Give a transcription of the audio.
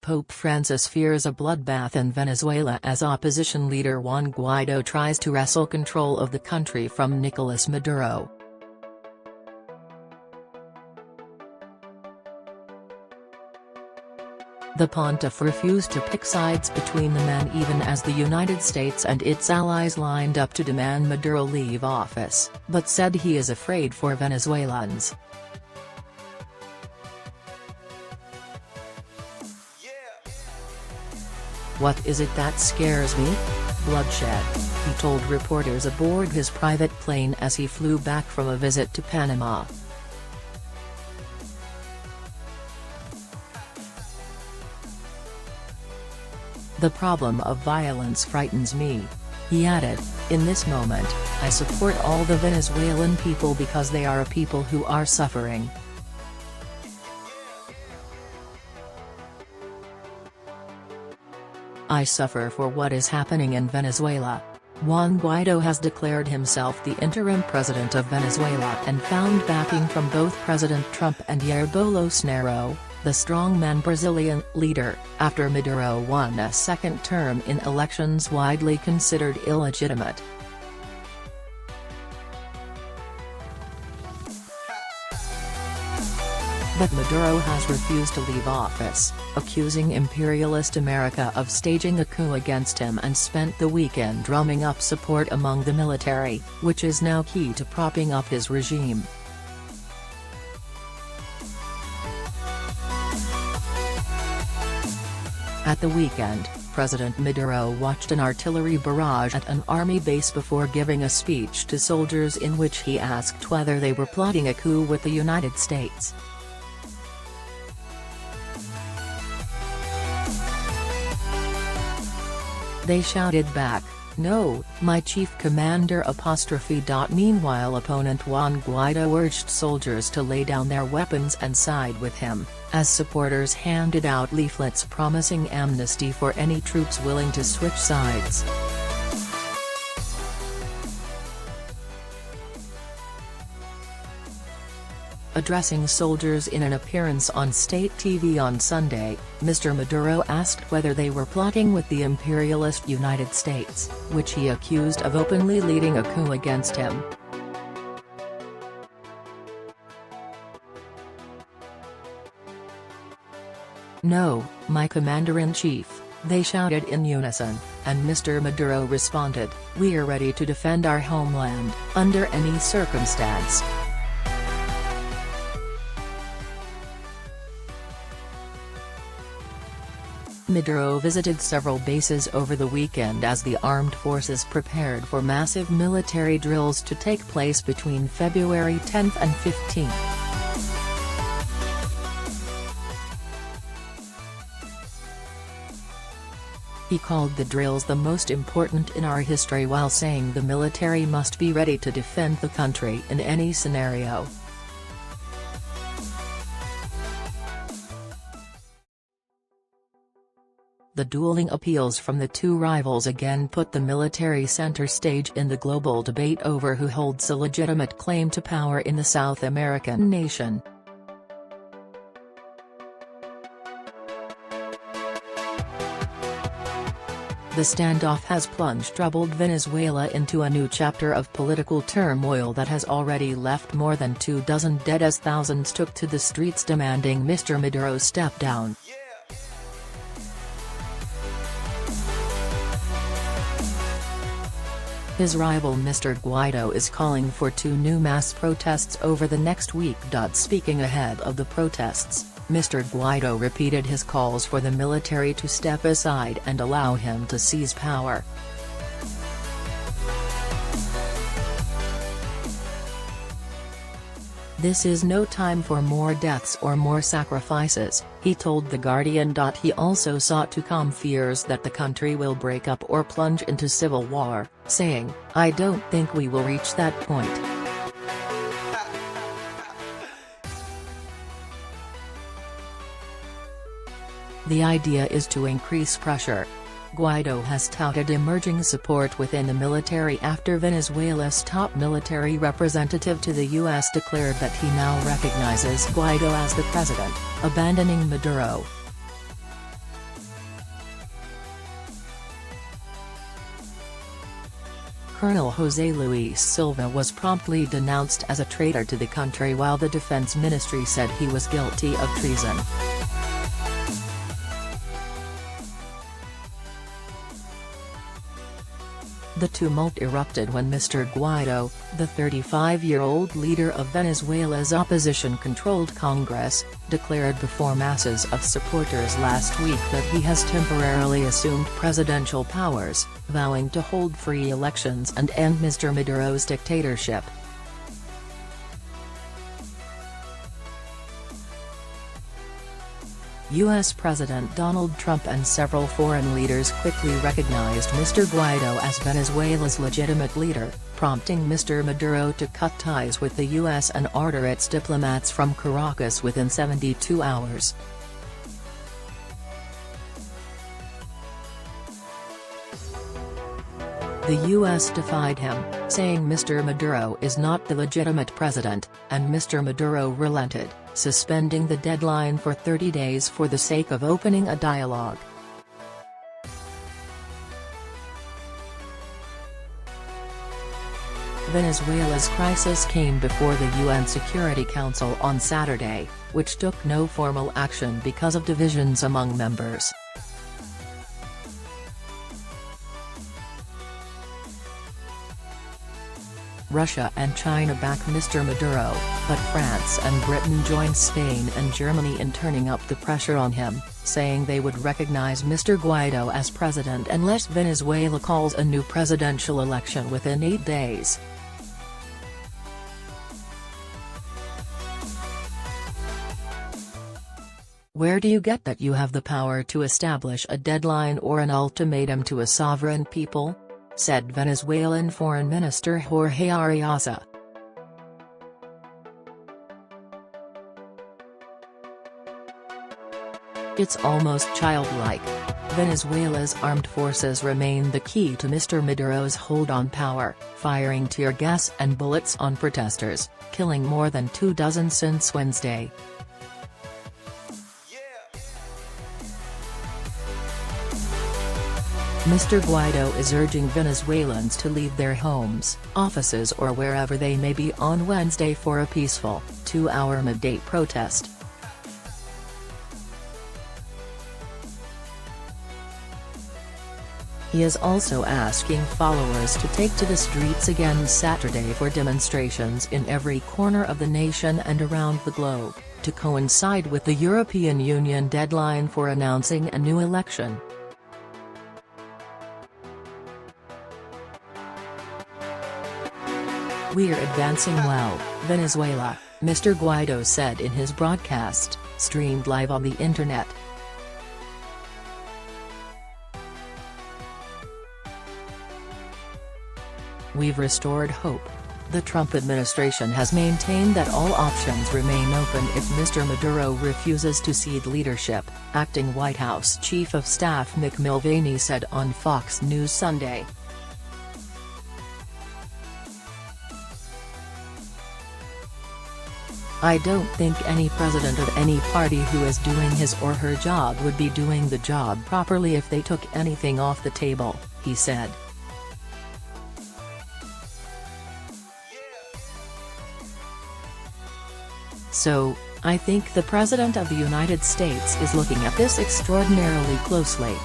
Pope Francis fears a bloodbath in Venezuela as opposition leader Juan Guaido tries to wrestle control of the country from Nicolas Maduro. The pontiff refused to pick sides between the men even as the United States and its allies lined up to demand Maduro leave office, but said he is afraid for Venezuelans. "What is it that scares me? Bloodshed," he told reporters aboard his private plane as he flew back from a visit to Panama. "The problem of violence frightens me," he added. "In this moment, I support all the Venezuelan people because they are a people who are suffering. I suffer for what is happening in Venezuela." Juan Guaido has declared himself the interim president of Venezuela and found backing from both President Trump and Jair Bolosnaro, the strongman Brazilian leader, after Maduro won a second term in elections widely considered illegitimate. But Maduro has refused to leave office, accusing imperialist America of staging a coup against him, and spent the weekend drumming up support among the military, which is now key to propping up his regime. At the weekend, President Maduro watched an artillery barrage at an army base before giving a speech to soldiers in which he asked whether they were plotting a coup with the United States. They shouted back, "No, my chief commander." Meanwhile, opponent Juan Guaido urged soldiers to lay down their weapons and side with him, as supporters handed out leaflets promising amnesty for any troops willing to switch sides. Addressing soldiers in an appearance on state TV on Sunday, Mr Maduro asked whether they were plotting with the imperialist United States, which he accused of openly leading a coup against him. "No, my commander-in-chief," they shouted in unison, and Mr Maduro responded, "We're ready to defend our homeland, under any circumstance." Maduro visited several bases over the weekend as the armed forces prepared for massive military drills to take place between February 10 and 15. He called the drills the most important in our history while saying the military must be ready to defend the country in any scenario. The dueling appeals from the two rivals again put the military center stage in the global debate over who holds a legitimate claim to power in the South American nation. The standoff has plunged troubled Venezuela into a new chapter of political turmoil that has already left more than 24 dead as thousands took to the streets demanding Mr Maduro step down. His rival Mr Guaido is calling for 2 new mass protests over the next week. Speaking ahead of the protests, Mr Guaido repeated his calls for the military to step aside and allow him to seize power. "This is no time for more deaths or more sacrifices," he told the Guardian. He also sought to calm fears that the country will break up or plunge into civil war, saying, "I don't think we will reach that point." "The idea is to increase pressure." Guaido has touted emerging support within the military after Venezuela's top military representative to the U.S. declared that he now recognizes Guaido as the president, abandoning Maduro. Colonel José Luis Silva was promptly denounced as a traitor to the country, while the Defense Ministry said he was guilty of treason. The tumult erupted when Mr Guaido, the 35-year-old leader of Venezuela's opposition-controlled Congress, declared before masses of supporters last week that he has temporarily assumed presidential powers, vowing to hold free elections and end Mr Maduro's dictatorship. U.S. President Donald Trump and several foreign leaders quickly recognized Mr Guaido as Venezuela's legitimate leader, prompting Mr Maduro to cut ties with the U.S. and order its diplomats from Caracas within 72 hours. The U.S. defied him, saying Mr Maduro is not the legitimate president, and Mr Maduro relented, suspending the deadline for 30 days for the sake of opening a dialogue. Venezuela's crisis came before the UN Security Council on Saturday, which took no formal action because of divisions among members. Russia and China back Mr Maduro, but France and Britain joined Spain and Germany in turning up the pressure on him, saying they would recognize Mr Guaido as president unless Venezuela calls a new presidential election within 8 days. Where do you get that you have the power to establish a deadline or an ultimatum to a sovereign people? Said Venezuelan Foreign Minister Jorge Arreaza. It's almost childlike. Venezuela's armed forces remain the key to Mr Maduro's hold on power, firing tear gas and bullets on protesters, killing more than 24 since Wednesday. Mr Guaido is urging Venezuelans to leave their homes, offices or wherever they may be on Wednesday for a peaceful, 2-hour midday protest. He is also asking followers to take to the streets again Saturday for demonstrations in every corner of the nation and around the globe, to coincide with the European Union deadline for announcing a new election. "We're advancing well, Venezuela," Mr Guaido said in his broadcast, streamed live on the internet. "We've restored hope. The Trump administration has maintained that all options remain open if Mr Maduro refuses to cede leadership," acting White House Chief of Staff Mick Mulvaney said on Fox News Sunday. "I don't think any president of any party who is doing his or her job would be doing the job properly if they took anything off the table," he said. "So, I think the President of the United States is looking at this extraordinarily closely.